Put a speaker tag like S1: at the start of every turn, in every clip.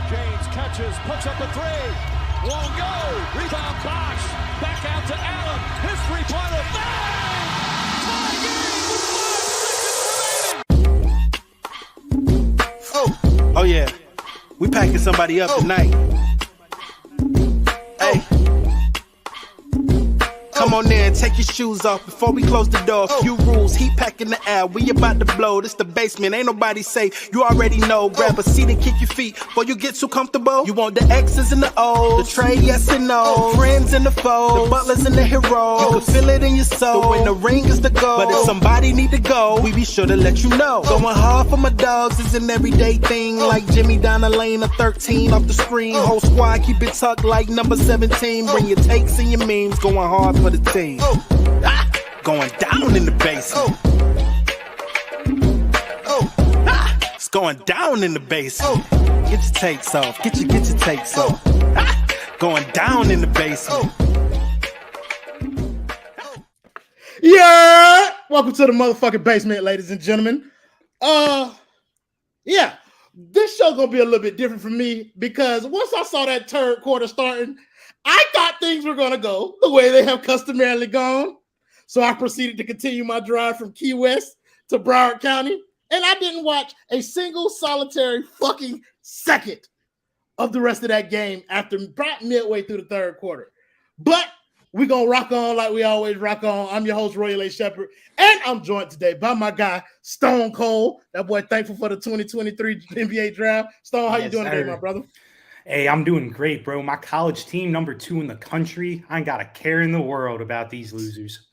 S1: James catches, puts up a three. Won't go. Rebound Bosch. Back out to Allen. His three-pointer. Bang! Tie game with 5 seconds remaining.
S2: Oh yeah. We packing somebody up tonight. Hey. Come on in, take your shoes off before we close the door. A few rules, heat packing the air, we about to blow. This the basement, ain't nobody safe, you already know. Grab a seat and kick your feet before you get too comfortable. You want the X's and the O's, the Trey, yes and no, friends and the foes, the Butlers and the Herro. You can feel it in your soul, the win the ring is the goal. But if somebody need to go, we be sure to let you know. Going hard for my dogs is an everyday thing, like Jimmy down the lane of 13 off the screen. Whole squad keep it tucked like number 17. Bring your takes and your memes, going hard for the team. Going down in the basement. It's going down in the basement. Get your takes off. Get your takes off. Going down in the basement.
S3: Yeah! Welcome to the motherfucking basement, ladies and gentlemen. Yeah. This show gonna be a little bit different for me because once I saw that third quarter starting, I thought things were going to go the way they have customarily gone. So I proceeded to continue my drive from Key West to Broward County. And I didn't watch a single solitary fucking second of the rest of that game after midway through the third quarter. But we're going to rock on like we always rock on. I'm your host, Royal A. Shepherd. And I'm joined today by my guy, Stone Cold. That boy thankful for the 2023 NBA draft. Stone, how you doing today, my brother?
S4: Hey, I'm doing great, bro. My college team, number 2 in the country. I ain't got a care in the world about these losers.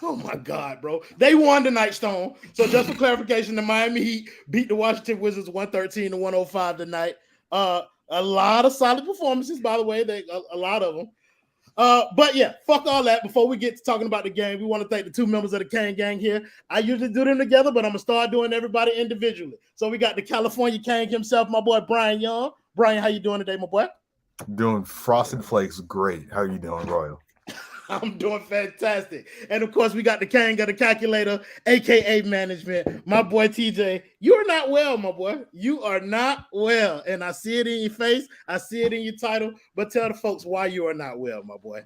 S3: Oh, my God, bro. They won tonight, Stone. So just for clarification, the Miami Heat beat the Washington Wizards 113-105 tonight. A lot of solid performances, by the way. A lot of them. But, yeah, fuck all that. Before we get to talking about the game, we want to thank the 2 members of the Cain gang here. I usually do them together, but I'm going to start doing everybody individually. So we got the California Cain himself, my boy Brian Young. Brian, how you doing today, my boy?
S5: Doing Frosted Flakes great. How you doing, Royal?
S3: I'm doing fantastic. And, of course, we got the Cain got the calculator, a.k.a. management. My boy TJ, you are not well, my boy. You are not well. And I see it in your face. I see it in your title. But tell the folks why you are not well, my boy.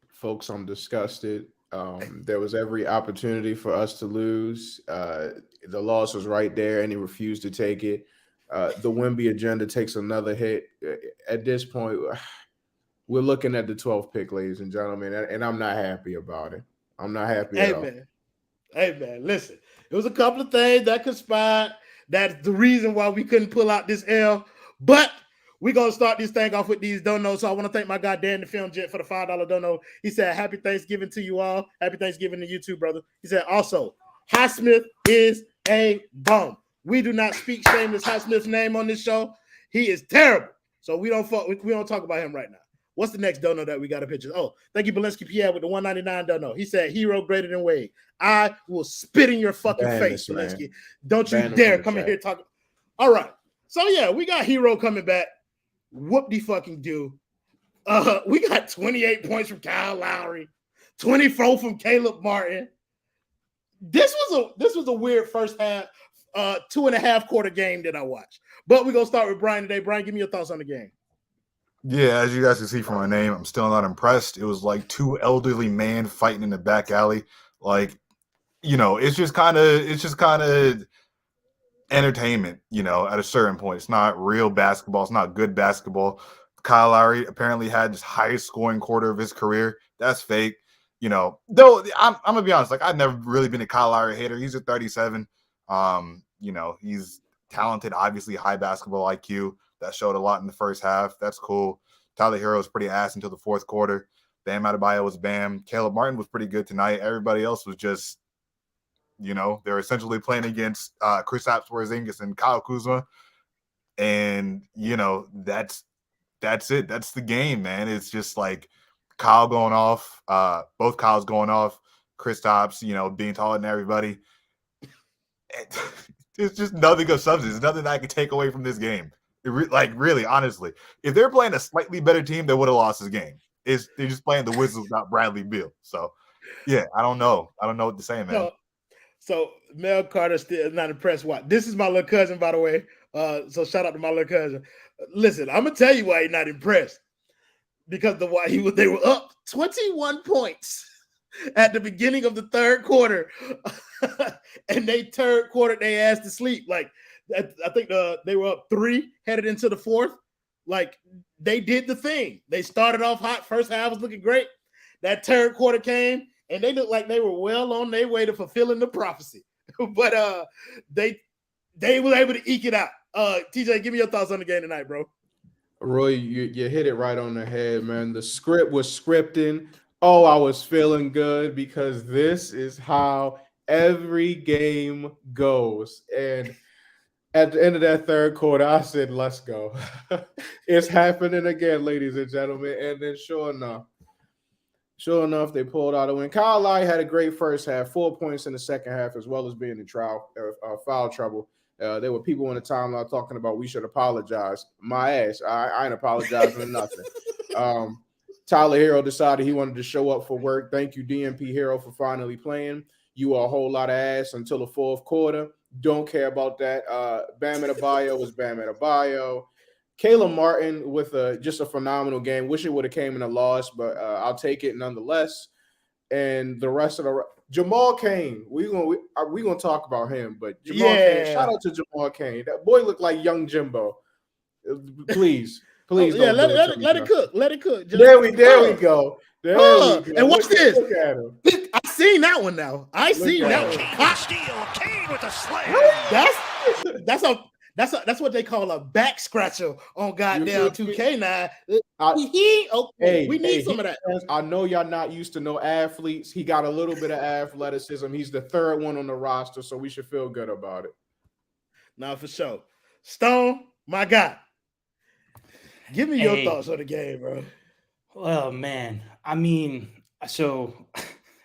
S6: Folks, I'm disgusted. There was every opportunity for us to lose. The loss was right there, and he refused to take it. The Wemby agenda takes another hit. At this point, we're looking at the 12th pick, ladies and gentlemen, and I'm not happy about it. I'm not happy at all.
S3: Hey, man, listen. It was a couple of things that conspired. That's the reason why we couldn't pull out this L. But we're going to start this thing off with these donos. So I want to thank my guy, Dan the Film Jet, for the $5 dono. He said, happy Thanksgiving to you all. Happy Thanksgiving to you too, brother. He said, also, Highsmith is a bum. We do not speak shameless Highsmith's name on this show. He is terrible. So we don't talk about him right now. What's the next dono that we got a picture? Oh, thank you, Belinsky Pierre, with the 199 dono. He said, hero greater than Wade. I will spit in your fucking face, Belinsky. Don't you dare come in here talking. All right. So, yeah, we got Hero coming back. Whoop-de-fucking-do. We got 28 points from Kyle Lowry, 24 from Caleb Martin. This was a weird first half, 2.5 quarter game that I watched. But we're going to start with Brian today. Brian, give me your thoughts on the game.
S5: Yeah, as you guys can see from my name, I'm still not impressed. It was like 2 elderly men fighting in the back alley. Like, it's just kind of entertainment, at a certain point. It's not real basketball. It's not good basketball. Kyle Lowry apparently had his highest scoring quarter of his career. That's fake. Though I'm going to be honest, like, I've never really been a Kyle Lowry hater. He's a 37. He's talented, obviously high basketball IQ. That showed a lot in the first half. That's cool. Tyler Herro was pretty ass until the fourth quarter. Bam Adebayo was bam. Caleb Martin was pretty good tonight. Everybody else was just, they're essentially playing against Kristaps Porzingis and Kyle Kuzma. And, that's it. That's the game, man. It's just like Kyle going off, both Kyles going off, Kristaps, being taller than everybody. It's just nothing of substance. Nothing that I can take away from this game. Really, honestly, if they're playing a slightly better team, they would have lost this game. They're just playing the Wizards without Bradley Beal. So, yeah, I don't know. I don't know what to say, man.
S3: So Mel Carter still not impressed. What? This is my little cousin, by the way. So shout out to my little cousin. Listen, I'm gonna tell you why he's not impressed. Because they were up 21 points at the beginning of the third quarter, and third quarter they ass to sleep. Like I think they were up 3 headed into the fourth. Like they did the thing. They started off hot. First half was looking great. That third quarter came, and they looked like they were well on their way to fulfilling the prophecy. But they were able to eke it out. TJ, give me your thoughts on the game tonight, bro.
S6: Roy, you hit it right on the head, man. The script was scripting. Oh, I was feeling good because this is how every game goes. And at the end of that third quarter, I said, let's go. It's happening again, ladies and gentlemen. And then sure enough, they pulled out a win. Kyle Lowry had a great first half, 4 points in the second half, as well as being in foul trouble. There were people on the timeline talking about we should apologize. My ass. I ain't apologizing for nothing. Tyler Herro decided he wanted to show up for work. Thank you, DMP Herro, for finally playing. You are a whole lot of ass until the fourth quarter. Don't care about that. Bam Adebayo was Bam Adebayo. Caleb Martin with just a phenomenal game. Wish it would have came in a loss, but I'll take it nonetheless. And the rest of the Jamal Cain, we gonna talk about him, but Jamal Cain, shout out to Jamal Cain. That boy looked like young Jimbo. Please. Let it cook. There we go.
S3: And watch this. I seen that one now. I seen that one.
S1: Steal, Cain with a slam.
S3: That's what they call a back scratcher on goddamn 2K9. We need some of that.
S6: I know y'all not used to no athletes. He got a little bit of athleticism. He's the third one on the roster, so we should feel good about it.
S3: Now for sure. Stone, my guy. Give me your thoughts on the game, bro.
S4: Oh, man. I mean, so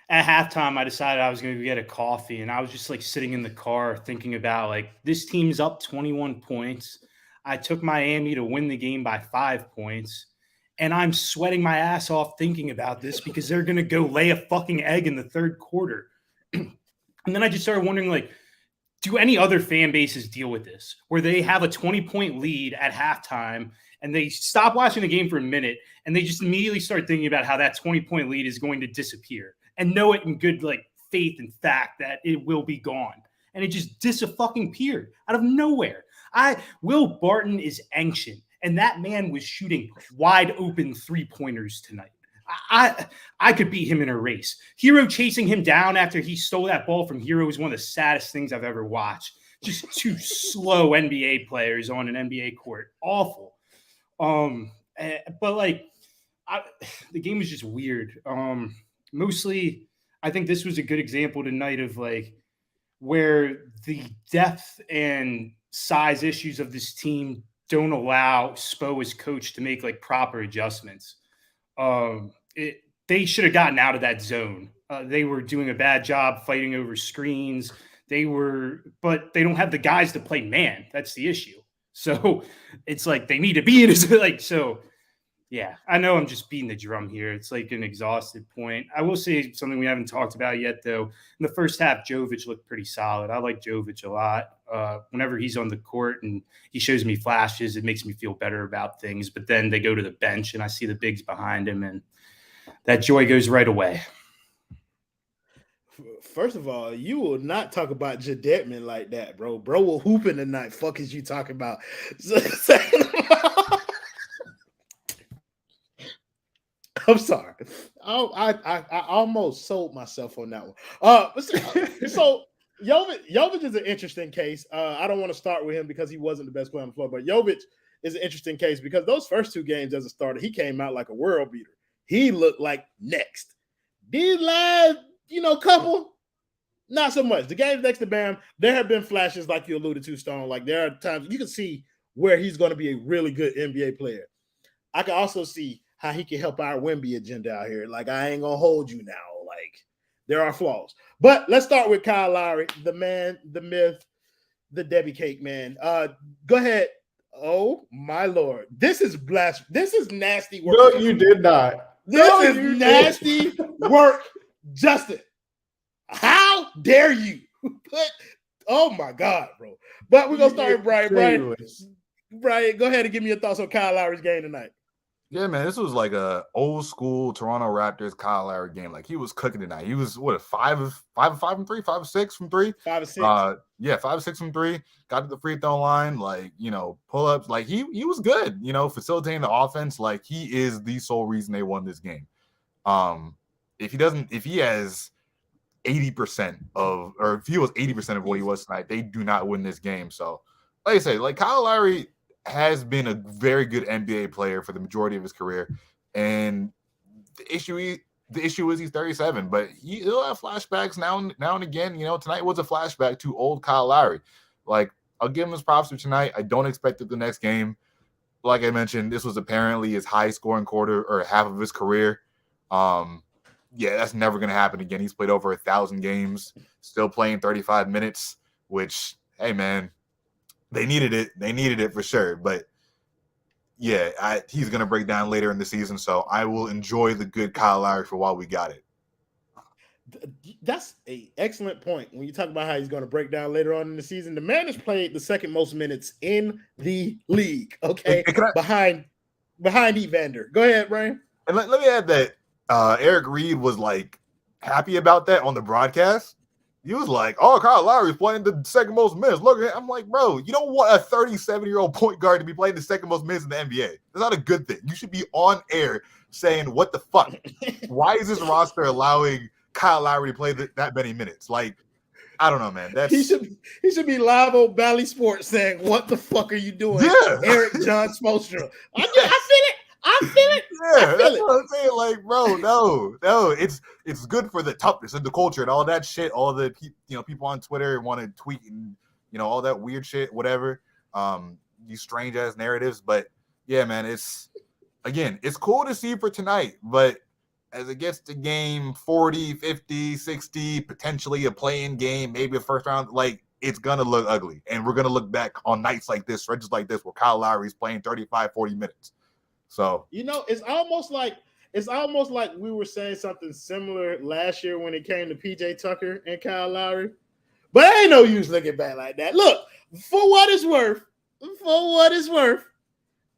S4: at halftime, I decided I was going to get a coffee, and I was just like sitting in the car thinking about like this team's up 21 points. I took Miami to win the game by 5 points, and I'm sweating my ass off thinking about this because they're going to go lay a fucking egg in the third quarter. And then I just started wondering, like, do any other fan bases deal with this where they have a 20-point lead at halftime and they stop watching the game for a minute and they just immediately start thinking about how that 20-point lead is going to disappear and know it in good like faith and fact that it will be gone. And it just disappeared out of nowhere. Will Barton is ancient, and that man was shooting wide open 3-pointers tonight. I could beat him in a race. Herro chasing him down after he stole that ball from Herro was one of the saddest things I've ever watched. Just two slow NBA players on an NBA court. Awful. But like the game was just weird. Mostly I think this was a good example tonight of like where the depth and size issues of this team don't allow Spo as coach to make like proper adjustments. They should have gotten out of that zone. They were doing a bad job fighting over screens. But they don't have the guys to play man. That's the issue. So it's like they need to be in his like, so yeah, I know I'm just beating the drum here. It's like an exhausted point. I will say something we haven't talked about yet, though. In the first half, Jovic looked pretty solid. I like Jovic a lot. Whenever he's on the court and he shows me flashes, it makes me feel better about things. But then they go to the bench and I see the bigs behind him and that joy goes right away.
S3: First of all, you will not talk about Dedmon like that, bro. Bro will hoop in the night. Fuck is you talking about? I'm sorry. I almost sold myself on that one. So Jovic is an interesting case. I don't want to start with him because he wasn't the best player on the floor, but Jovic is an interesting case because those first 2 games as a starter, he came out like a world beater. He looked like next. These last, couple, not so much. The games next to Bam, there have been flashes like you alluded to, Stone. Like there are times you can see where he's going to be a really good NBA player. I can also see how he can help our Wemby agenda out here. Like, I ain't going to hold you now. Like, there are flaws. But let's start with Kyle Lowry, the man, the myth, the Debbie Cake man. Go ahead. Oh, my Lord. This is blasphemy. This is nasty work.
S6: No, you did not.
S3: This is nasty work, Justin. How dare you put Oh my God, bro. But we're gonna start with Brian.
S6: Shameless.
S3: Brian, go ahead and give me your thoughts on Kyle Lowry's game tonight.
S5: Yeah, man, this was like a old school Toronto Raptors Kyle Lowry game. Like he was cooking tonight. He was what 5 of 3, 5 of 6 from 3.
S3: 5 of 6.
S5: 5 of 6 from 3. Got to the free throw line. Like pull ups. Like he was good. Facilitating the offense. Like he is the sole reason they won this game. If he has 80% of, or if he was 80% of what he was tonight, they do not win this game. So, like I say, like Kyle Lowry has been a very good NBA player for the majority of his career, and the issue is he's 37, but he'll have flashbacks now and again. Tonight was a flashback to old Kyle Lowry. Like, I'll give him his props for tonight. I don't expect it the next game. Like I mentioned, this was apparently his high scoring quarter or half of his career. That's never going to happen again. He's played over 1,000 games, still playing 35 minutes, which, hey, man, they needed it. They needed it for sure. But, yeah, he's going to break down later in the season, so I will enjoy the good Kyle Lowry for while we got it.
S3: That's an excellent point. When you talk about how he's going to break down later on in the season, the man has played the second most minutes in the league, okay, behind Evander. Go ahead, Brian.
S5: And let me add that Eric Reed was, like, happy about that on the broadcast. He was like, oh, Kyle Lowry's playing the second most minutes. Look at it. I'm like, bro, you don't want a 37-year-old point guard to be playing the second most minutes in the NBA. That's not a good thing. You should be on air saying, what the fuck? Why is this roster allowing Kyle Lowry to play that many minutes? Like, I don't know, man.
S3: He should be live on Bally Sports saying, what the fuck are you doing?
S5: Yeah.
S3: Eric John Spoelstra. I feel it.
S5: Yeah, that's what I'm saying. Like, bro, no, it's good for the toughness and the culture and all that shit. All the people on Twitter want to tweet and all that weird shit, whatever. These strange ass narratives, but yeah, man, it's cool to see for tonight. But as it gets to game 40, 50, 60, potentially a play-in game, maybe a first round, like it's gonna look ugly, and we're gonna look back on nights like this, stretches like this, where Kyle Lowry's playing 35, 40 minutes. So
S3: it's almost like we were saying something similar last year when it came to PJ Tucker and Kyle Lowry. But ain't no use looking back like that. Look, for what it's worth,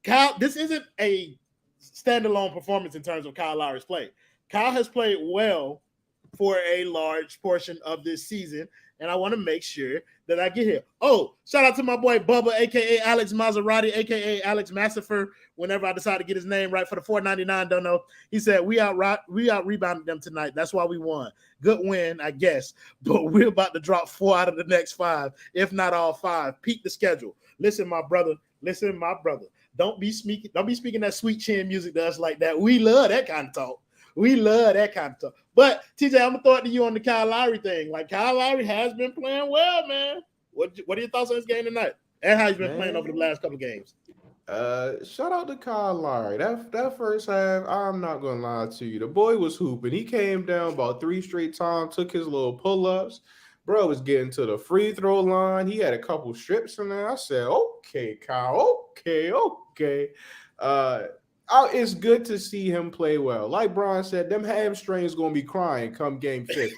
S3: Kyle, this isn't a standalone performance in terms of Kyle Lowry's play. Kyle has played well for a large portion of this season, and I want to make sure that I get here. Oh, shout out to my boy Bubba, a.k.a. Alex Maserati, a.k.a. Alex Massifer, whenever I decide to get his name right for the $4.99, don't know. He said, we out rebounded them tonight. That's why we won. Good win, I guess. But we're about to drop 4 out of the next 5, if not all 5. Peak the schedule. Listen, my brother. Don't be speaking that sweet chin music to us like that. We love that kind of talk. But TJ, I'm gonna throw it to you on the Kyle Lowry thing. Like, Kyle Lowry has been playing well, man. What are your thoughts on this game tonight? And how he's been playing over the last couple of games?
S6: Shout out to Kyle Lowry. That first half, I'm not gonna lie to you. The boy was hooping. He came down about 3 straight times, took his little pull-ups. Bro was getting to the free throw line. He had a couple strips in there. I said, okay, Kyle, okay. It's good to see him play well. Like Brian said, them hamstrings going to be crying come game 50.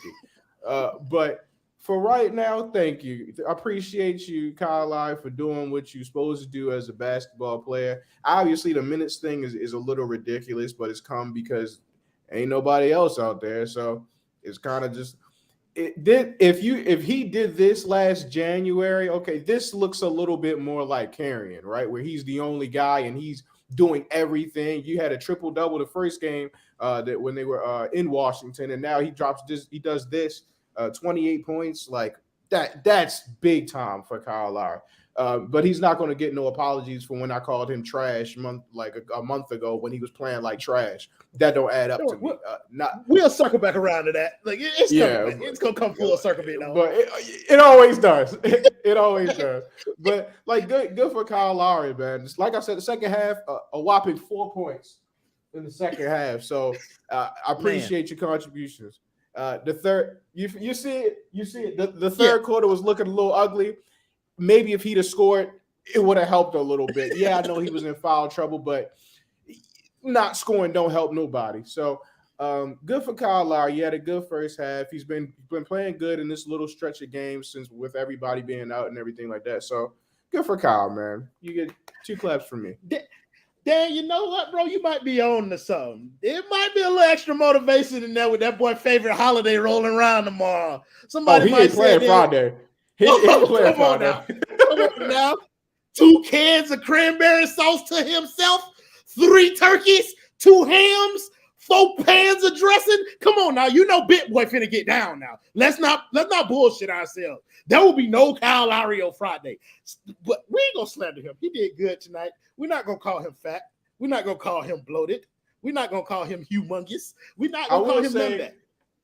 S6: But for right now, thank you. I appreciate you, Kyle Lowry, for doing what you're supposed to do as a basketball player. Obviously, the minutes thing is a little ridiculous, but it's come because ain't nobody else out there. So it's kind of just if he did this last January, okay, this looks a little bit more like carrying, right? Where he's the only guy and he's doing everything. You had a triple-double the first game that when they were in Washington, and now he does this 28 points. Like that's big time for Kyle Lowry. But he's not going to get no apologies for when I called him trash a month ago when he was playing like trash. That don't add up to me.
S3: We'll circle back around to that. Like it's going to come full circle bit now.
S6: But it always does. It always does. But like good for Kyle Lowry, man. Just like I said, the second half, a whopping 4 points in the second half. So I appreciate your contributions. The third, you see it. The third quarter was looking a little ugly. Maybe if he'd have scored, it would have helped a little bit. Yeah, I know he was in foul trouble, but not scoring don't help nobody. So Good for Kyle Lowry. He had a good first half. He's been playing good in this little stretch of games since with everybody being out and everything like that. So good for Kyle, man. You get 2 claps from me.
S3: Dan, you know what, bro? You might be on to something. It might be a little extra motivation in there with that boy favorite holiday rolling around tomorrow. Somebody
S6: he
S3: might
S6: ain't playing
S3: say
S6: Friday. He ain't playing Friday.
S3: Come on now. 2 cans of cranberry sauce to himself, 3 turkeys, 2 hams, 4 pans of dressing. Come on now. You know Bit Boy finna get down now. Let's not bullshit ourselves. There will be no Kyle Lowry on Friday. But we ain't gonna slander him. He did good tonight. We're not gonna call him fat. We're not gonna call him bloated. We're not gonna call him humongous. We're not gonna call him none of that.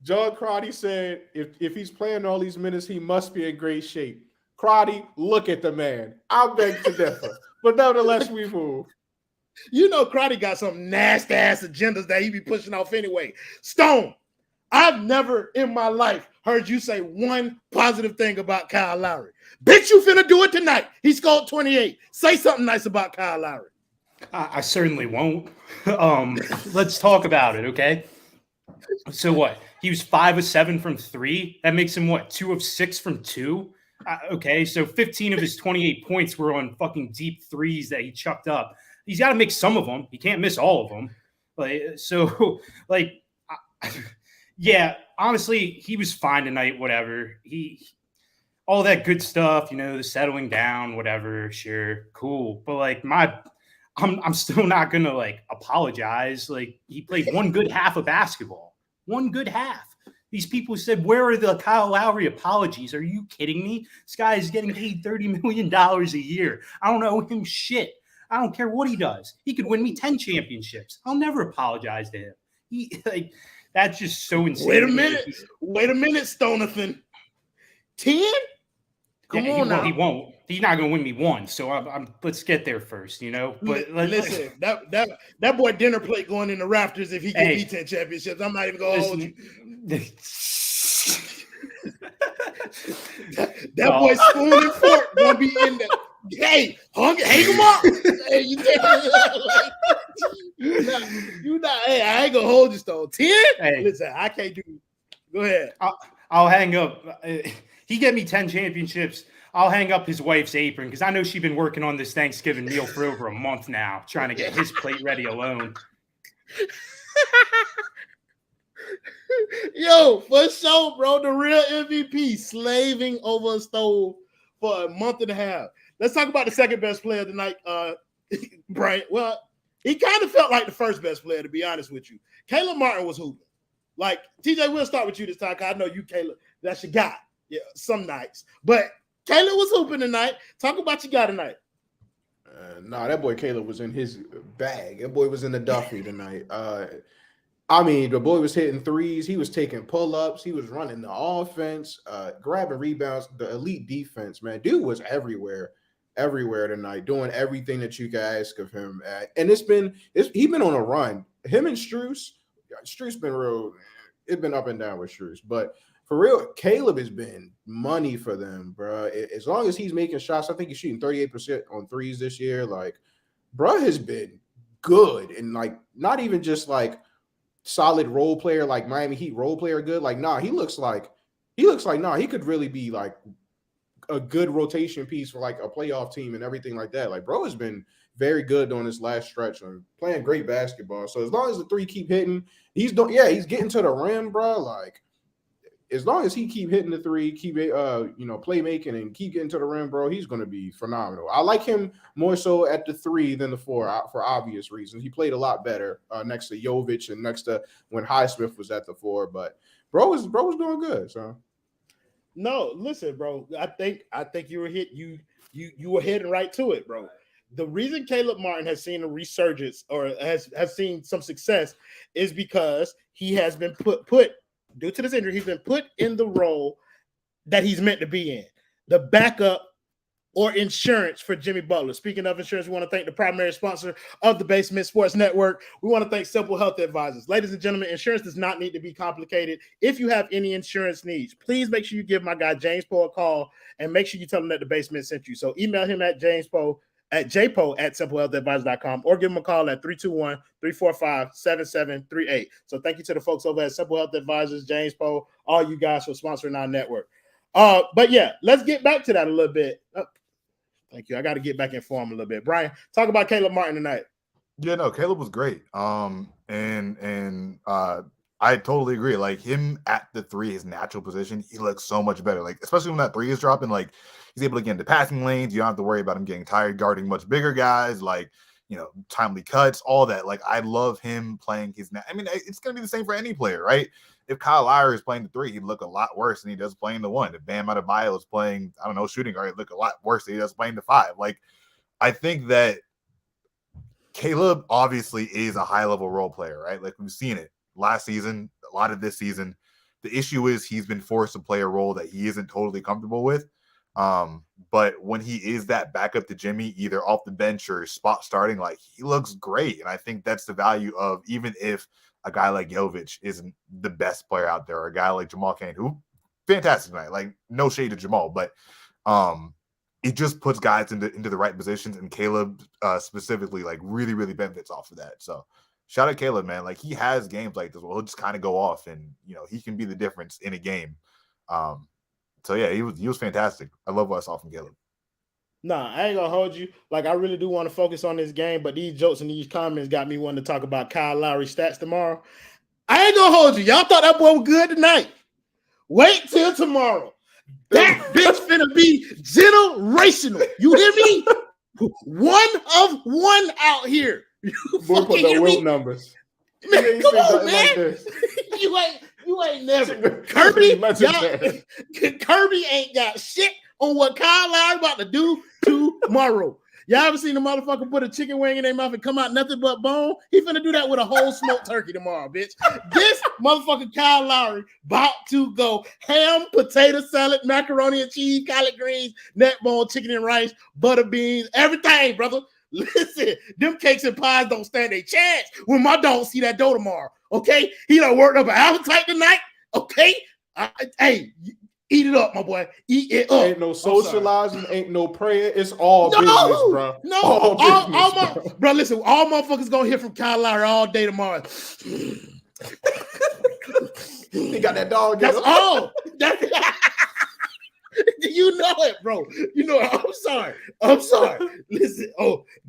S6: John Crotty said if he's playing all these minutes, he must be in great shape. Crotty, look at the man. I beg to differ. But nevertheless, we move.
S3: You know Crotty got some nasty ass agendas that he be pushing off anyway. Stone, I've never in my life heard you say one positive thing about Kyle Lowry. Bitch, you finna do it tonight. He scored 28. Say something nice about Kyle Lowry.
S4: I certainly won't. Let's talk about it, okay? So what? He was 5 of 7 from 3. That makes him what? 2 of 6 from 2. Okay, so 15 of his 28 points were on fucking deep threes that he chucked up. He's got to make some of them. He can't miss all of them. Yeah, honestly, he was fine tonight. Whatever. All that good stuff, the settling down, whatever. Sure, cool. But I'm still not gonna apologize. He played one good half of basketball. One good half. These people said, where are the Kyle Lowry apologies? Are you kidding me? This guy is getting paid $30 million a year. I don't owe him shit. I don't care what he does. He could win me 10 championships. I'll never apologize to him. That's just so insane.
S3: Wait a minute, Stonathan. 10? Come on now.
S4: He won't. He's not going to win me 1. So let's get there first, But
S3: listen, that boy dinner plate going in the rafters if he can be 10 championships. I'm not even going to hold you. that boy spoon and fork going to be in there. Hey, hang him up. Hey, you not. Hey, I ain't gonna hold you, Stone. 10? Hey. Listen, I can't do it. Go ahead.
S4: I'll hang up. He get me 10 championships. I'll hang up his wife's apron because I know she's been working on this Thanksgiving meal for over a month now, trying to get his plate ready alone.
S3: Yo, for sure, bro. The real MVP slaving over a stove for a month and a half. Let's talk about the second best player tonight, Brian. Well, he kind of felt like the first best player, to be honest with you. Caleb Martin was hooping. TJ, we'll start with you this time because I know you, Caleb, that's your guy. Yeah, some nights. But Caleb was hooping tonight. Talk about your guy tonight.
S6: That boy Caleb was in his bag. That boy was in the Duffy tonight. The boy was hitting threes. He was taking pull-ups. He was running the offense, grabbing rebounds, the elite defense, man. Dude was everywhere tonight, doing everything that you can ask of him. And he's been on a run. Him and Strus been real. It's been up and down with Strus. But for real, Caleb has been money for them, bro. As long as he's making shots, I think he's shooting 38% on threes this year. Bro has been good. And, not even just, solid role player, like Miami Heat role player good. He looks like he could really be a good rotation piece for a playoff team and everything like that. Bro has been very good on this last stretch and playing great basketball. So as long as the three keep hitting, he's getting to the rim, bro. As long as he keep hitting the three, keep playmaking and keep getting to the rim, bro, he's going to be phenomenal. I like him more so at the 3 than the 4 for obvious reasons. He played a lot better next to Jovic and next to when Highsmith was at the 4. But bro was doing good. So
S3: no, listen, bro. I think you were heading right to it, bro. The reason Caleb Martin has seen a resurgence or has seen some success is because he has been put due to this injury, he's been put in the role that he's meant to be in, the backup or insurance for Jimmy Butler. Speaking of insurance, we want to thank the primary sponsor of the Basement Sports Network. We want to thank Simple Health Advisors. Ladies and gentlemen, insurance does not need to be complicated. If you have any insurance needs, please make sure you give my guy James Poe a call and make sure you tell him that the Basement sent you. So email him at at jpo@simplehealthadvisor.com or give them a call at 321-345-7738. So thank you to the folks over at Simple Health Advisors, James Poe, all you guys for sponsoring our network. But yeah, let's get back to that a little bit. Thank you. I got to get back in form a little bit. Brian, talk about Caleb Martin tonight.
S5: Yeah, no, Caleb was great. I totally agree. Like him at the three, his natural position, he looks so much better. Like, especially when that three is dropping, like he's able to get into passing lanes. You don't have to worry about him getting tired guarding much bigger guys, like, timely cuts, all that. Like, I love him playing his I mean, it's gonna be the same for any player, right? If Kyle Lowry is playing the three, he'd look a lot worse than he does playing the one. If Bam Adebayo is playing, I don't know, shooting guard, he'd look a lot worse than he does playing the five. Like, I think that Caleb obviously is a high-level role player, right? Like, we've seen it last season, a lot of this season. The issue is he's been forced to play a role that he isn't totally comfortable with. But when he is that backup to Jimmy, either off the bench or spot starting, like he looks great. And I think that's the value of, even if a guy like Jovic isn't the best player out there, or a guy like Jamal Cain, who fantastic tonight, like no shade to Jamal, but it just puts guys into the right positions, and Caleb specifically like really, really benefits off of that. So shout out Caleb, man. Like he has games like this where he'll just kind of go off, and he can be the difference in a game. So yeah, he was fantastic. I love what I saw from Caleb.
S3: Nah, I ain't gonna hold you. Like, I really do want to focus on this game, but these jokes and these comments got me wanting to talk about Kyle Lowry stats tomorrow. I ain't gonna hold you. Y'all thought that boy was good tonight. Wait till tomorrow. That bitch finna be generational. You hear me? One of one out here. You
S6: Boy, put the Wilt numbers.
S3: Man, come on, man. Like you ain't never. Kirby ain't got shit on what Kyle Lowry about to do tomorrow. Y'all ever seen the motherfucker put a chicken wing in their mouth and come out nothing but bone? He finna do that with a whole smoked turkey tomorrow, bitch. This motherfucker Kyle Lowry about to go ham, potato salad, macaroni and cheese, collard greens, neck bone, chicken and rice, butter beans, everything, brother. Listen, them cakes and pies don't stand a chance when my dog see that dough tomorrow, okay? He done worked up an appetite tonight, okay? Hey, eat it up, my boy. Eat it up.
S6: Ain't no socializing, ain't no prayer. It's all business, bro.
S3: No, all business, bro. Listen, all motherfuckers gonna hear from Kyle Lowry all day tomorrow.
S6: He got that dog.
S3: That's all. You know it, bro. You know it. I'm sorry. Listen,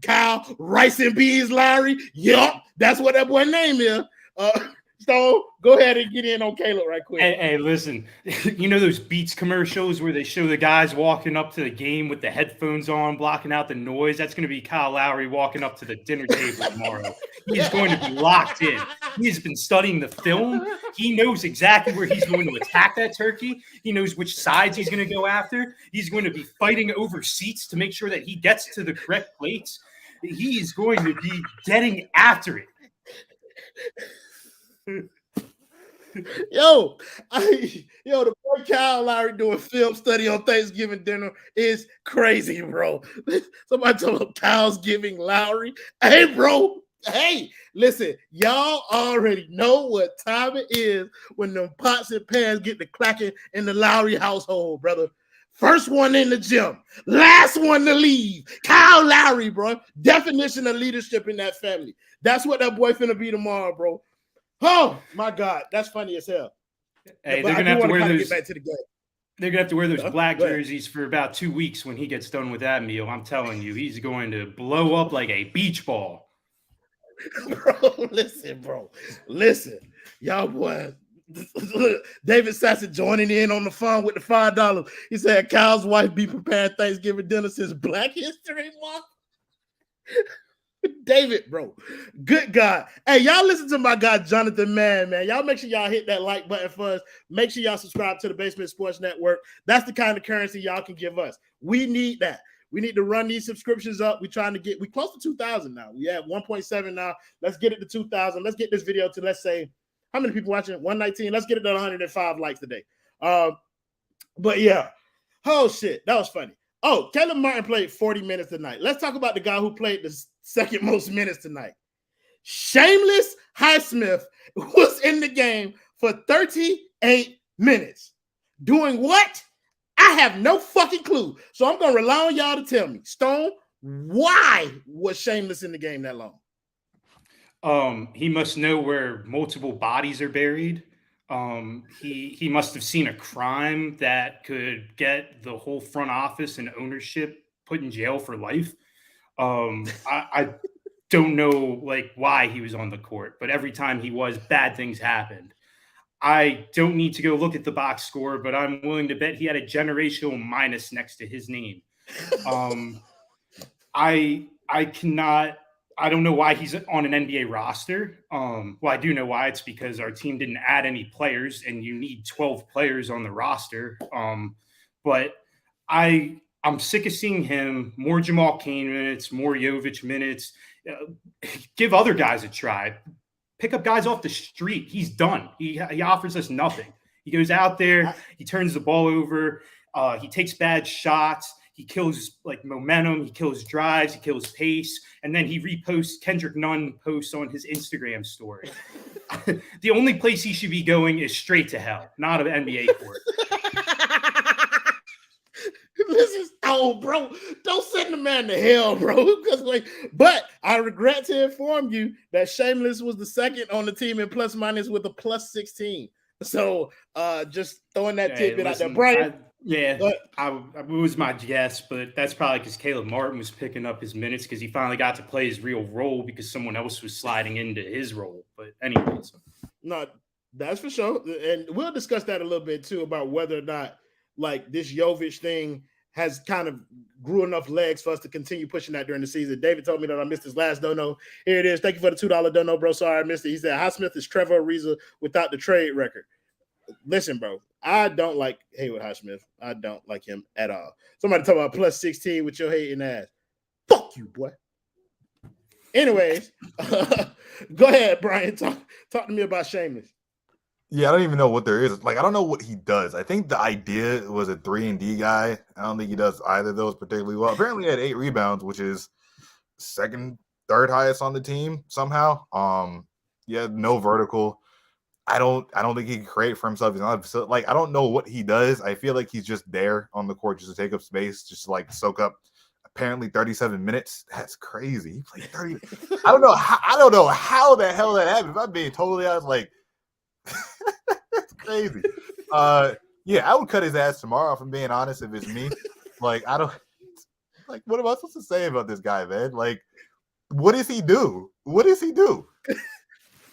S3: Kyle Rice and Beans Lowry. Yup, that's what that boy name is. So go ahead and get in on Caleb right quick.
S4: Hey, listen, those Beats commercials where they show the guys walking up to the game with the headphones on, blocking out the noise? That's going to be Kyle Lowry walking up to the dinner table tomorrow. He's going to be locked in. He's been studying the film. He knows exactly where he's going to attack that turkey. He knows which sides he's going to go after. He's going to be fighting over seats to make sure that he gets to the correct plates. He is going to be getting after it.
S3: The boy Kyle Lowry doing film study on Thanksgiving dinner is crazy, bro. Somebody told him Kyle's giving Lowry. Hey, bro. Hey, listen, y'all already know what time it is when them pots and pans get to clacking in the Lowry household, brother. First one in the gym, last one to leave. Kyle Lowry, bro. Definition of leadership in that family. That's what that boy finna be tomorrow, bro. Oh my God, that's funny as hell.
S4: Hey, they're gonna have to wear those. They're gonna have to wear those black jerseys for about 2 weeks when he gets done with that meal. I'm telling you, he's going to blow up like a beach ball.
S3: Bro, listen, y'all boys. David Sasson joining in on the phone with the $5. He said Kyle's wife be preparing Thanksgiving dinner since Black History Month. David, bro. Good God. Hey, y'all listen to my guy, Jonathan Man. Y'all make sure y'all hit that like button for us. Make sure y'all subscribe to the Basement Sports Network. That's the kind of currency y'all can give us. We need that. We need to run these subscriptions up. We close to 2,000 now. We have 1.7 now. Let's get it to 2,000. Let's get this video to, let's say, how many people watching? 119. Let's get it to 105 likes today. But yeah. Oh, shit. That was funny. Oh, Caleb Martin played 40 minutes tonight. Let's talk about the guy who played the second most minutes tonight. Shameless Highsmith was in the game for 38 minutes. Doing what? I have no fucking clue. So I'm going to rely on y'all to tell me. Stone, Why was Shameless in the game that long?
S4: He must know where multiple bodies are buried. He must have seen a crime that could get the whole front office and ownership put in jail for life. I don't know like why he was on the court, but every time he was, bad things happened. I don't need to go look at the box score, but I'm willing to bet he had a generational minus next to his name. I don't know why he's on an NBA roster. Well, I do know why. It's because our team didn't add any players, and you need 12 players on the roster. But I'm sick of seeing him. More Jamal Cain minutes, more Jovic minutes. Give other guys a try. Pick up guys off the street. He's done. He offers us nothing. He goes out there. He turns the ball over. He takes bad shots. He kills like momentum. He kills drives. He kills pace. And then he reposts Kendrick Nunn posts on his Instagram story. The only place he should be going is straight to hell, not an NBA court.
S3: Bro, don't send the man to hell, bro. But I regret to inform you that Shameless was the second on the team in plus minus with a plus 16. So just throwing that tidbit out there. Brian.
S4: It was my guess, but that's probably because Caleb Martin was picking up his minutes because he finally got to play his real role because someone else was sliding into his role. But anyways.
S3: No, that's for sure. And we'll discuss that a little bit too about whether or not like this Jovic thing has kind of grew enough legs for us to continue pushing that during the season. David told me that I missed his last dono. Here it is. Thank you for the $2 dono, bro. Sorry I missed it. He said Highsmith is Trevor Ariza without the trade record. Listen, bro, I don't like Haywood Highsmith. I don't like him at all. Somebody talk about plus 16 with your hating ass. Fuck you, boy. Anyways, go ahead, Brian. Talk to me about Shameless.
S5: Yeah, I don't even know what there is. Like, I don't know what he does. I think the idea was a 3-and-D guy. I don't think he does either of those particularly well. Apparently he had 8 rebounds, which is third highest on the team somehow. No vertical. I don't think he can create for himself. He's not like, I don't know what he does. I feel like he's just there on the court just to take up space, just to like soak up apparently 37 minutes. That's crazy. He played 30. I don't know how the hell that happened. If I'm being totally honest, like it's crazy. I would cut his ass tomorrow if I'm being honest, if it's me. Like, I don't like what am I supposed to say about this guy, man? Like, what does he do?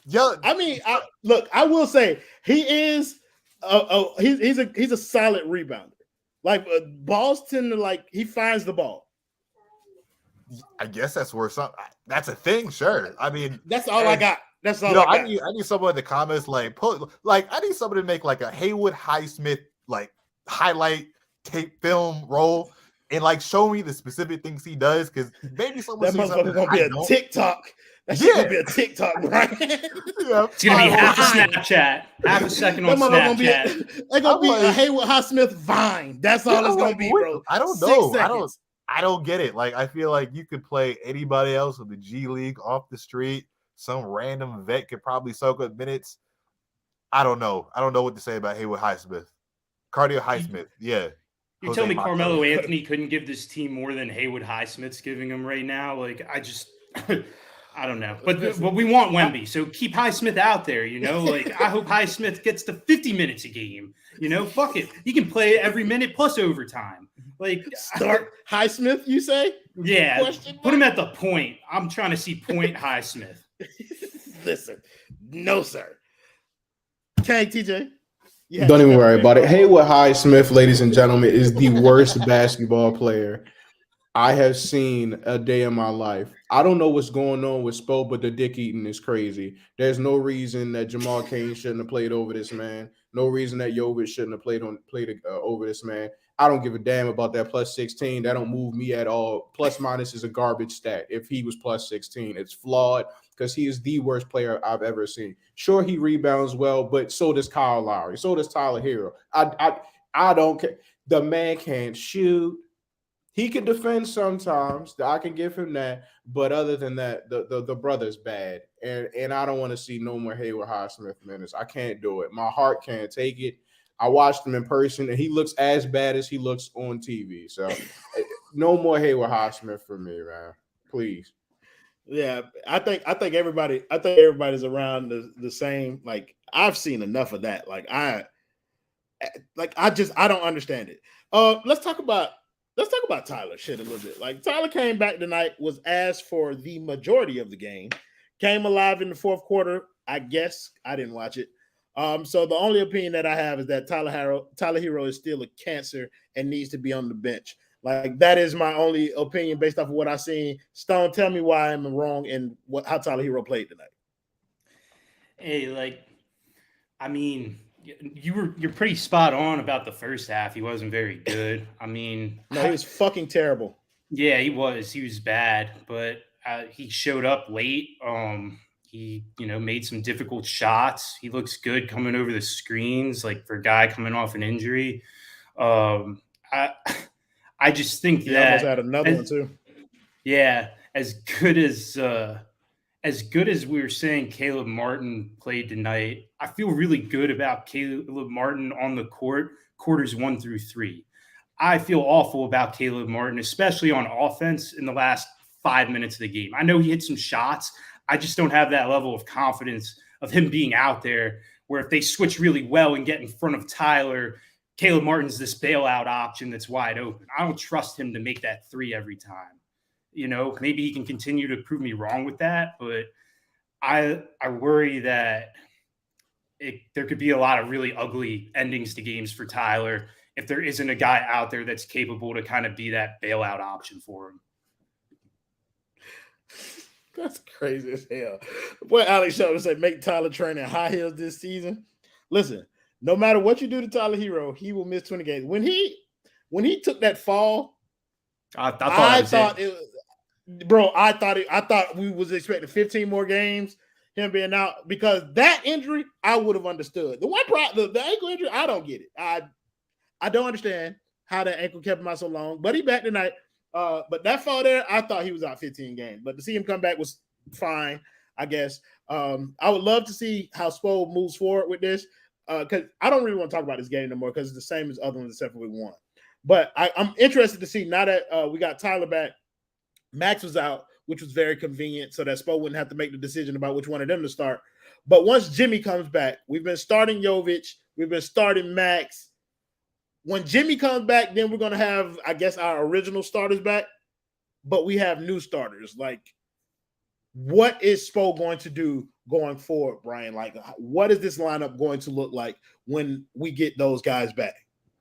S5: Yeah,
S3: I mean, I will say he is he's a solid rebounder. Like balls tend to like he finds the ball.
S5: I guess that's where that's a thing. Sure, I mean
S3: that's all I got. That's all I got.
S5: I need someone in the comments I need someone to make like a Haywood Highsmith like highlight tape film roll and like show me the specific things he does because maybe someone
S3: that motherfucker's gonna be a TikTok. That's gonna be a TikTok, Brian.
S4: It's gonna be half a Snapchat, half a second on Snapchat.
S3: It's gonna be a Haywood Highsmith Vine. That's all it's gonna be, bro.
S5: I don't know. I don't get it. Like, I feel like you could play anybody else with the G League off the street. Some random vet could probably soak up minutes. I don't know. I don't know what to say about Haywood Highsmith. Cardio Highsmith, yeah.
S4: You tell me Carmelo Anthony couldn't give this team more than Haywood Highsmith's giving him right now? Like, I don't know. But we want Wemby, so keep Highsmith out there, you know? Like, I hope Highsmith gets to 50 minutes a game. You know, fuck it. He can play every minute plus overtime. Like,
S3: start Highsmith, you say?
S4: Yeah. Put him at the point. I'm trying to see point Highsmith.
S3: Listen, no, sir. Okay, TJ.
S6: Yeah, don't even worry about it. Haywood Highsmith, ladies and gentlemen, is the worst basketball player I have seen a day in my life. I don't know what's going on with Spo, but the dick eating is crazy. There's no reason that Jamal Cain shouldn't have played over this man. No reason that Jovic shouldn't have played over this man. I don't give a damn about that plus 16. That don't move me at all. Plus minus is a garbage stat. If he was plus 16, it's flawed because he is the worst player I've ever seen. Sure, he rebounds well, but so does Kyle Lowry. So does Tyler Herro. I don't care. The man can't shoot. He can defend sometimes. I can give him that. But other than that, the brother's bad. And I don't want to see no more Haywood Highsmith minutes. I can't do it. My heart can't take it. I watched him in person, and he looks as bad as he looks on TV. So no more Haywood Highsmith for me, man. Please.
S3: Yeah, I think everybody's around the same. Like, I've seen enough of that. I don't understand it. Let's talk about Tyler shit a little bit. Like, Tyler came back tonight, was asked for the majority of the game, came alive in the fourth quarter. I guess I didn't watch it. So the only opinion that I have is that Tyler Herro is still a cancer and needs to be on the bench. Like, that is my only opinion based off of what I've seen. Stone, tell me why I'm wrong and how Tyler Herro played tonight.
S4: Hey, I mean, you're pretty spot on about the first half. He wasn't very good. I mean,
S3: no, he was fucking terrible.
S4: Yeah, he was. He was bad, but he showed up late. He made some difficult shots. He looks good coming over the screens, like, for a guy coming off an injury. I just think
S3: he
S4: that
S3: almost had another one too.
S4: Yeah, as good as we were saying Caleb Martin played tonight, I feel really good about Caleb Martin on the court, quarters 1 through 3. I feel awful about Caleb Martin, especially on offense in the last 5 minutes of the game. I know he hit some shots. I just don't have that level of confidence of him being out there where if they switch really well and get in front of Tyler, Caleb Martin's this bailout option that's wide open. I don't trust him to make that 3 every time. Maybe he can continue to prove me wrong with that, but I worry that there could be a lot of really ugly endings to games for Tyler if there isn't a guy out there that's capable to kind of be that bailout option for him.
S3: That's crazy as hell. Boy, Alex Sheldon said, make Tyler train in high heels this season. Listen, no matter what you do to Tyler Herro, he will miss 20 games. When he took that fall, I thought we was expecting 15 more games, him being out, because that injury I would have understood. The ankle injury, I don't get it. I don't understand how that ankle kept him out so long, but he back tonight. But that fall there, I thought he was out 15 games. But to see him come back was fine, I guess. I would love to see how Spo moves forward with this, because I don't really want to talk about this game no more because it's the same as other ones except for we won. But I'm interested to see now that we got Tyler back. Max was out, which was very convenient, so that Spo wouldn't have to make the decision about which one of them to start. But once Jimmy comes back, we've been starting Jovic, we've been starting Max. When Jimmy comes back, then we're going to have, I guess, our original starters back, but we have new starters. Like, what is Spo going to do going forward, Brian? Like, what is this lineup going to look like when we get those guys back?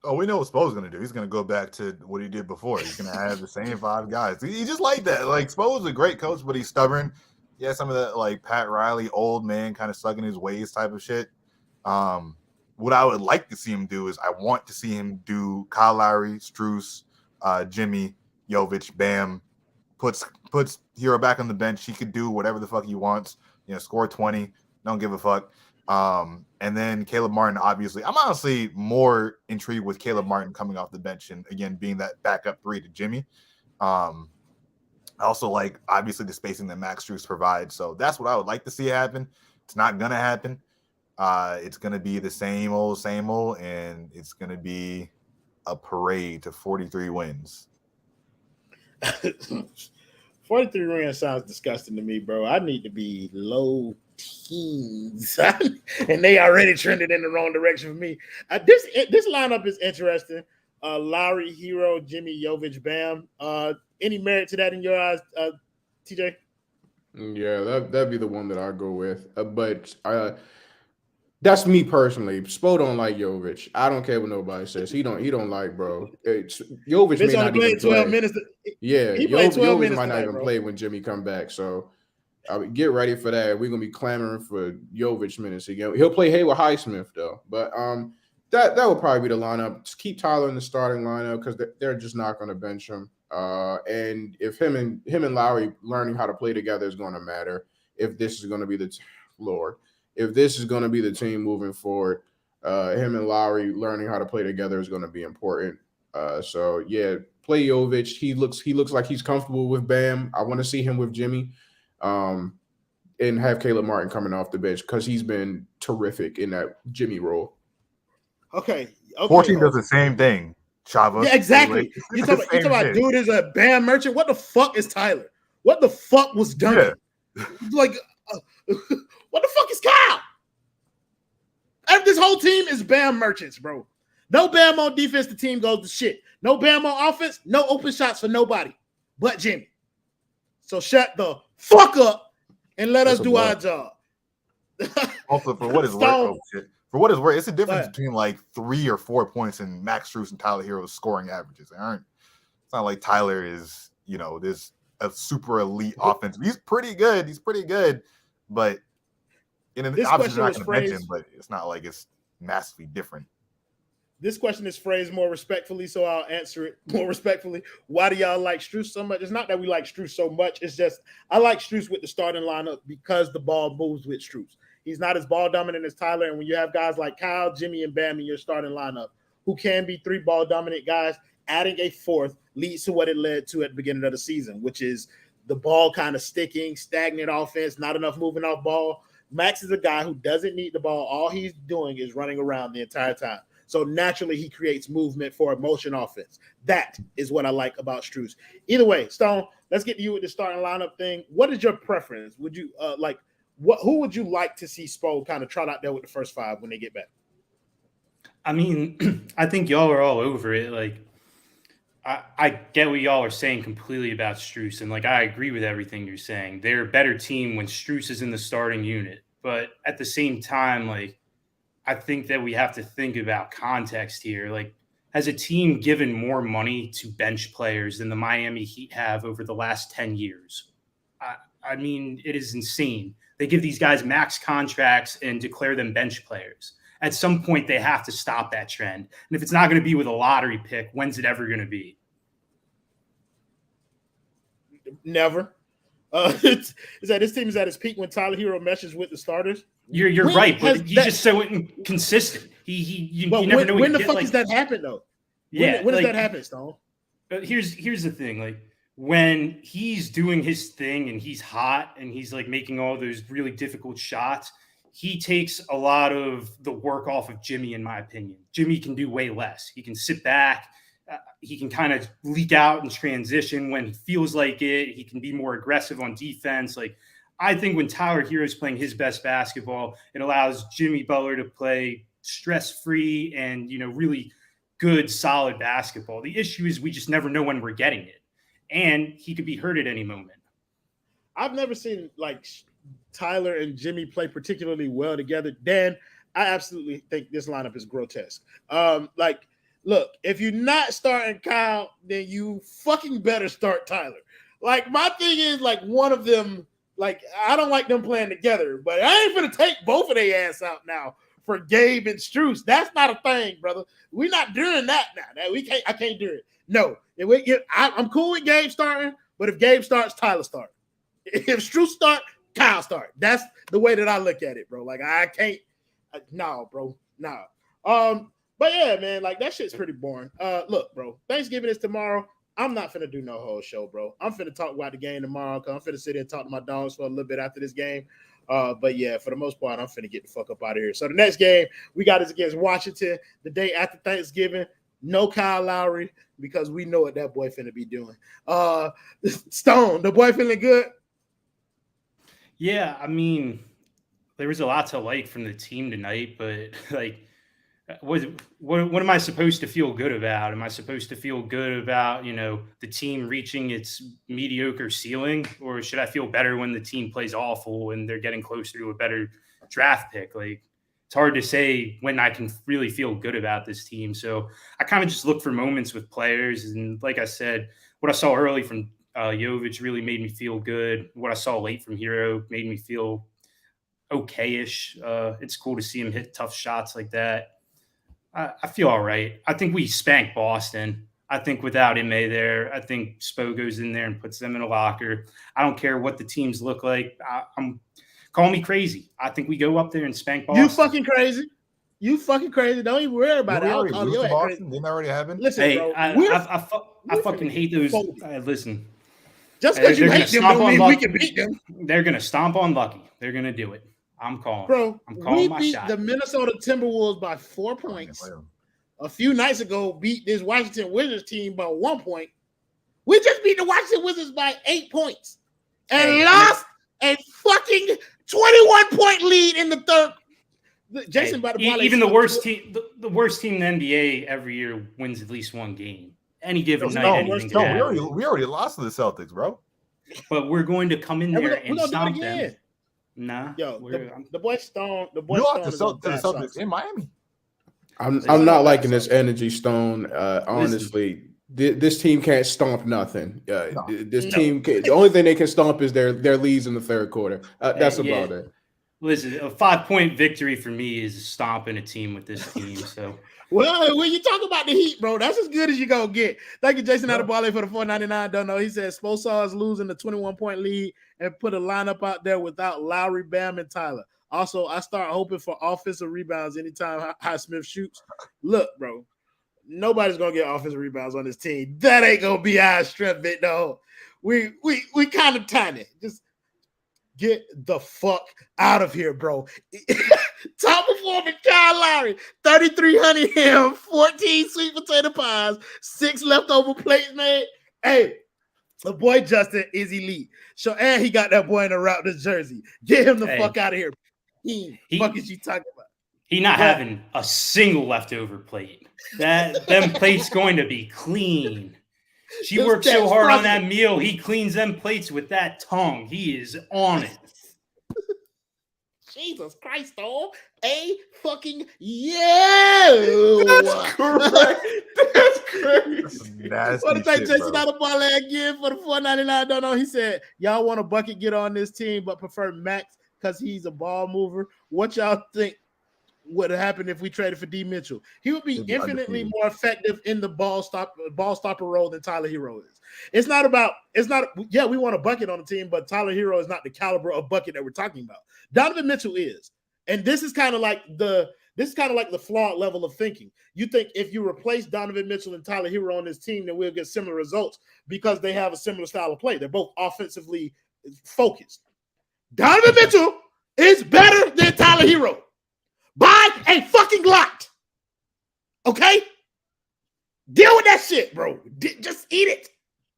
S5: Oh, we know what Spo's going to do. He's going to go back to what he did before. He's going to have the same 5 guys. He's just like that. Like, Spo's a great coach, but he's stubborn. Yeah, some of that, like, Pat Riley, old man, kind of stuck in his ways type of shit. What I would like to see him do is I want to see him do Kyle Lowry, Strus, Jimmy, Jovic, Bam, puts Herro back on the bench. He could do whatever the fuck he wants. Score 20. Don't give a fuck. And then Caleb Martin, obviously. I'm honestly more intrigued with Caleb Martin coming off the bench and, again, being that backup 3 to Jimmy. I also like, obviously, the spacing that Max Strus provides. So that's what I would like to see happen. It's not going to happen. It's going to be the same old, and it's going to be a parade to 43 wins.
S3: 43 wins sounds disgusting to me, bro. I need to be low teens, and they already trended in the wrong direction for me. This lineup is interesting. Lowry, Herro, Jimmy, Jovic, Bam. Any merit to that in your eyes, TJ?
S6: Yeah, that'd be the one that I go with. But that's me personally. Spo don't like Jovic. I don't care what nobody says. He don't like, bro. Jovic may not even 12
S3: minutes.
S6: Jovic might not even play when Jimmy come back. So get ready for that. We're gonna be clamoring for Jovic minutes again. He'll play Haywood Highsmith though. But that will probably be the lineup. Just keep Tyler in the starting lineup because they're just not gonna bench him. And if him and Lowry learning how to play together is gonna matter. If this is gonna be if this is going to be the team moving forward, him and Lowry learning how to play together is going to be important. So yeah, play Jovic. He looks like he's comfortable with Bam. I want to see him with Jimmy, and have Caleb Martin coming off the bench because he's been terrific in that Jimmy role.
S3: Okay.
S5: 14 does the same thing. Chava.
S3: Yeah, exactly. You talking about dude is a Bam merchant. What the fuck is Tyler? What the fuck was Duncan? Yeah. Like, what the fuck is Kyle? And this whole team is Bam merchants, bro. No Bam on defense, the team goes to shit. No Bam on offense, no open shots for nobody but Jimmy. So shut the fuck up and let us do our job.
S5: Also, for what is worth, for what is worth, it's a difference between like 3 or 4 points in Max Strus and Tyler Herro's scoring averages. It's not like Tyler is, this a super elite offense. He's pretty good. But this obviously not going to mention, but it's not like it's massively different.
S3: This question is phrased more respectfully, so I'll answer it more respectfully. Why do y'all like Strus so much? It's not that we like Strus so much. It's just I like Strus with the starting lineup because the ball moves with Strus. He's not as ball dominant as Tyler, and when you have guys like Kyle, Jimmy, and Bam in your starting lineup who can be 3 ball dominant guys, adding a 4th leads to what it led to at the beginning of the season, which is the ball kind of sticking, stagnant offense, not enough moving off ball. Max is a guy who doesn't need the ball. All he's doing is running around the entire time. So naturally, he creates movement for a motion offense. That is what I like about Strus. Either way, Stone, let's get to you with the starting lineup thing. What is your preference? Would you who would you like to see Spo kind of trot out there with the first 5 when they get back?
S4: I mean, I think y'all are all over it. Like, I get what y'all are saying completely about Strus, and like I agree with everything you're saying. They're a better team when Strus is in the starting unit, but at the same time, like I think that we have to think about context here. Like, has a team given more money to bench players than the Miami Heat have over the last 10 years? I mean, it is insane. They give these guys max contracts and declare them bench players. At some point, they have to stop that trend. And if it's not going to be with a lottery pick, when's it ever going to be?
S3: Never. Is that this team is at its peak when Tyler Herro meshes with the starters?
S4: You're right, but he's just so inconsistent. You never know.
S3: When the fuck does that happen, though?
S4: Yeah,
S3: when does that happen, Stone?
S4: Here's the thing, like when he's doing his thing and he's hot and he's like making all those really difficult shots, he takes a lot of the work off of Jimmy, in my opinion. Jimmy can do way less. He can sit back. He can kind of leak out and transition when he feels like it. He can be more aggressive on defense. Like, I think when Tyler Herro is playing his best basketball, it allows Jimmy Butler to play stress-free and, really good, solid basketball. The issue is we just never know when we're getting it. And he could be hurt at any moment.
S3: I've never seen, like, Tyler and Jimmy play particularly well together. Dan, I absolutely think this lineup is grotesque. Look, if you're not starting Kyle, then you fucking better start Tyler. Like, my thing is, like, one of them, like, I don't like them playing together, but I ain't gonna take both of their ass out now for Gabe and Strus. That's not a thing, brother. We're not doing that now. I can't do it. No. I'm cool with Gabe starting, but if Gabe starts, Tyler start. If Strus start, Kyle start. That's the way that I look at it, bro. Like, I can't. No, bro. No. But yeah, man, like that shit's pretty boring. Look, bro, Thanksgiving is tomorrow. I'm not finna do no whole show, bro. I'm finna talk about the game tomorrow because I'm finna sit here and talk to my dogs for a little bit after this game. But yeah, for the most part, I'm finna get the fuck up out of here. So the next game we got is against Washington the day after Thanksgiving. No Kyle Lowry because we know what that boy finna be doing. Stone, the boy feeling good?
S4: Yeah, I mean, there was a lot to like from the team tonight, but like, what am I supposed to feel good about? Am I supposed to feel good about, the team reaching its mediocre ceiling, or should I feel better when the team plays awful and they're getting closer to a better draft pick? Like, it's hard to say when I can really feel good about this team. So I kind of just look for moments with players. And like I said, what I saw early from Jovic really made me feel good. What I saw late from Herro made me feel okay-ish. It's cool to see him hit tough shots like that. I feel all right. I think we spanked Boston. I think without Ime there, I think Spo goes in there and puts them in a locker. I don't care what the teams look like. Call me crazy. I think we go up there and spank Boston.
S3: You fucking crazy. Don't even worry about it.
S5: I'll call you Boston. Didn't that already happen?
S3: Listen,
S4: hey,
S3: bro.
S4: I fucking hate those. Listen.
S3: Just because you hate them don't mean we can beat them.
S4: They're going to stomp on Lucky. They're going to do it. I'm calling.
S3: Bro,
S4: I'm calling my
S3: beat
S4: shot.
S3: The Minnesota Timberwolves by 4 points a few nights ago beat this Washington Wizards team by 1 point. We just beat the Washington Wizards by 8 points and lost a fucking 21-point lead in the third. Jason,
S4: even the worst team, the worst team in the NBA every year wins at least one game. Any given night, anything can happen.
S5: We already lost to the Celtics, bro.
S4: But we're going to come in there and stomp them. Nah,
S3: yo, the boy Stone. The boy
S5: we lost
S3: Stone
S5: to the Celtics in Miami.
S6: I'm not liking this energy, Stone. Honestly, this team can't stomp nothing. Team, the only thing they can stomp is their leads in the third quarter. That's about it.
S4: Listen, a 5-point victory for me is stomping a team with this team. So,
S3: well, when you talk about the Heat, bro, that's as good as you gonna get. Thank you, Jason Adebayo, for the $4.99. Don't know. He said Spoelstra is losing the 21-point lead and put a lineup out there without Lowry, Bam, and Tyler. Also, I start hoping for offensive rebounds anytime Highsmith shoots. Look, bro, nobody's gonna get offensive rebounds on this team. That ain't gonna be our strength, bit though. We kind of tiny. Just get the fuck out of here, bro. Top performing Kyle Lowry, 3,300 him, 14 sweet potato pies, 6 leftover plates made. Hey, the boy Justin is elite. So, and he got that boy in a Raptors jersey. Get him the fuck out of here. Fuck is you talking about?
S4: He not having a single leftover plate. Them plates going to be clean. She worked so hard on that meal. He cleans them plates with that tongue. He is on it.
S3: Jesus Christ, oh, a fucking yo.
S6: That's correct. That's crazy.
S3: Want to thank Jason Adebayo again for the $4.99. Don't know. He said, y'all want a bucket get on this team, but prefer Max because he's a ball mover. What y'all think would happen if we traded for D. Mitchell? He would be infinitely more effective in the ball stopper role than Tyler Herro is. We want a bucket on the team, but Tyler Herro is not the caliber of bucket that we're talking about. Donovan Mitchell is. And this is kind of like the flawed level of thinking. You think if you replace Donovan Mitchell and Tyler Herro on this team, then we'll get similar results because they have a similar style of play. They're both offensively focused. Donovan Mitchell is better than Tyler Herro by a fucking lot. Okay? Deal with that shit, bro. Just eat it.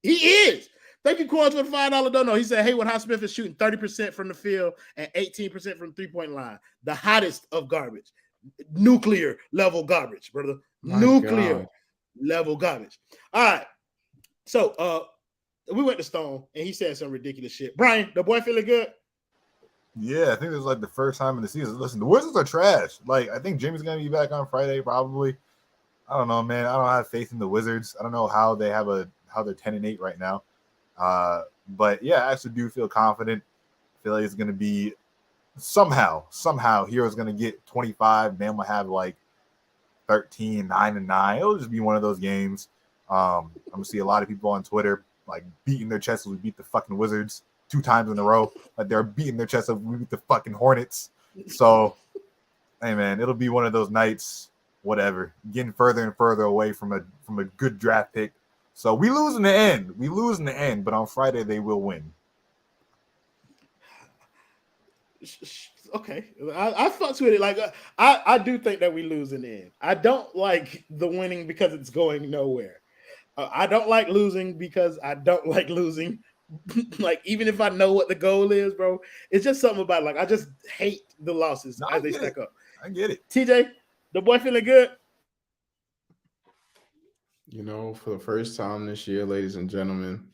S3: He is. Thank you, Corns, for the $5 dono. He said Haywood Highsmith is shooting 30% from the field and 18% from the three-point line. The hottest of garbage. Nuclear level garbage, brother. Level garbage. All right. So we went to Stone and he said some ridiculous shit. Brian, the boy feeling good?
S5: Yeah, I think this is like the first time in the season. Listen, the Wizards are trash. Like, I think Jimmy's gonna be back on Friday, probably. I don't know, man. I don't have faith in the Wizards. I don't know how they're 10-8 right now. But yeah, I actually do feel confident. I feel like it's gonna be somehow Hero's gonna get 25. Bam will have like 13, 9-9. It'll just be one of those games. I'm gonna see a lot of people on Twitter like beating their chests as we beat the fucking Wizards 2 times in a row. Like they're beating their chests as we beat the fucking Hornets. So, hey man, it'll be one of those nights. Whatever, getting further and further away from a good draft pick. So we lose in the end. But on Friday they will win.
S3: Okay, I fucks with it. Like I do think that we lose in the end. I don't like the winning because it's going nowhere. I don't like losing because I don't like losing. Like even if I know what the goal is, bro, it's just something about like I just hate the losses as they stack up.
S5: I get it.
S3: TJ, the boy feeling good?
S6: You know, for the first time this year, ladies and gentlemen,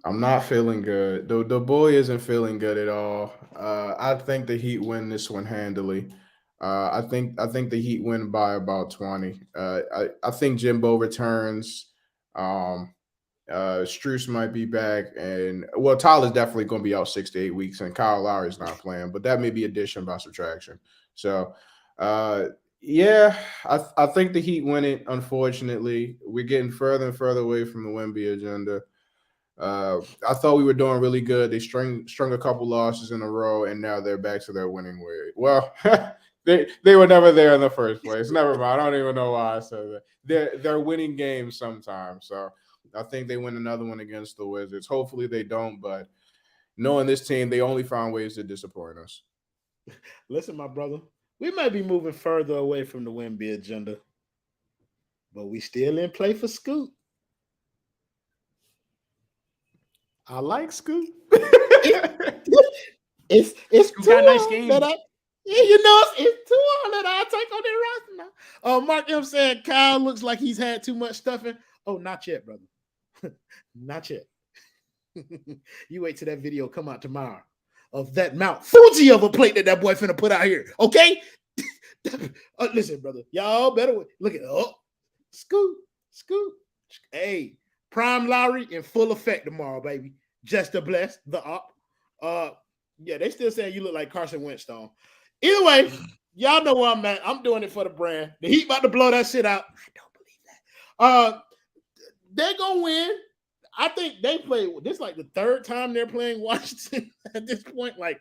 S6: I'm not feeling good. The boy isn't feeling good at all. I think the Heat win this one handily. I think the Heat win by about 20. I think Jimbo returns. Strus might be back, and Tyler's definitely going to be out 6 to 8 weeks, and Kyle Lowry's not playing, but that may be addition by subtraction. So, I think the Heat win it. Unfortunately, we're getting further and further away from the Wemby agenda. I thought we were doing really good. They strung a couple losses in a row, and now they're back to their winning way. Well, they were never there in the first place. Never mind. I don't even know why I said that. They're winning games sometimes. So I think they win another one against the Wizards. Hopefully they don't, but knowing this team, they only find ways to disappoint us.
S3: Listen, my brother, we might be moving further away from the Wemby agenda. but we still in play for Scoot.
S6: I like Scoot.
S3: It's
S4: Scoot got a nice game.
S3: It's 200 I take on the roster now. Oh, Mark M said Kyle looks like he's had too much stuffing. Oh, not yet, brother. Not yet. You wait till that video come out tomorrow of that Mount Fuji of a plate that boy finna put out here. Okay? Listen, brother. Y'all better look at Scoot. Hey, prime Lowry in full effect tomorrow, baby. Just to bless the op. Yeah, they still saying you look like Carson Wentz, though. Either way, y'all know where I'm at. I'm doing it for the brand. The Heat about to blow that shit out. I don't believe that. They're gonna win. I think they play this like the third time they're playing Washington at this point. Like,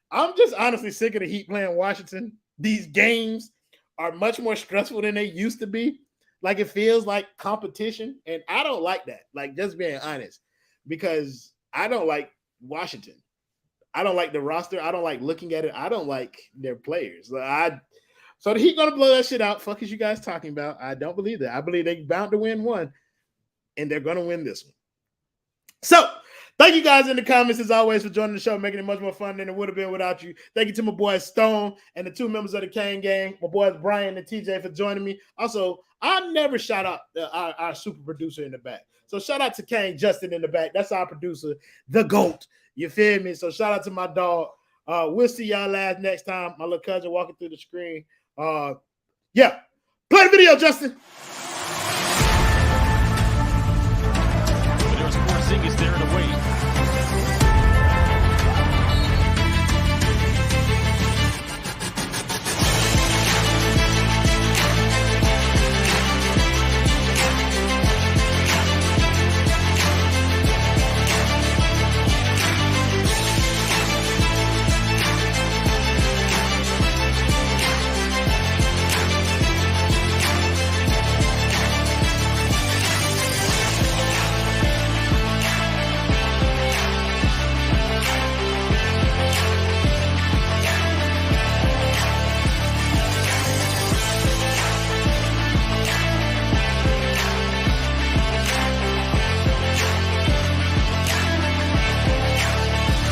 S3: I'm just honestly sick of the Heat playing Washington. These games are much more stressful than they used to be. Like, it feels like competition, and I don't like that. Like, just being honest, because I don't like Washington. I don't like the roster. I don't like looking at it. I don't like their players. So the Heat gonna blow that shit out. Fuck is you guys talking about? I don't believe that. I believe they're bound to win one, and they're gonna win this one. So thank you guys in the comments as always for joining the show, making it much more fun than it would have been without you. Thank you to my boy Stone and the two members of the Cain gang, my boys Brian and TJ for joining me. Also, I never shout out our super producer in the back. So shout out to Cain Justin in the back. That's our producer, the GOAT. You feel me? So shout out to my dog. We'll see y'all next time. My little cousin walking through the screen. Yeah. Play the video, Justin.
S1: There's Porzingis there to wait.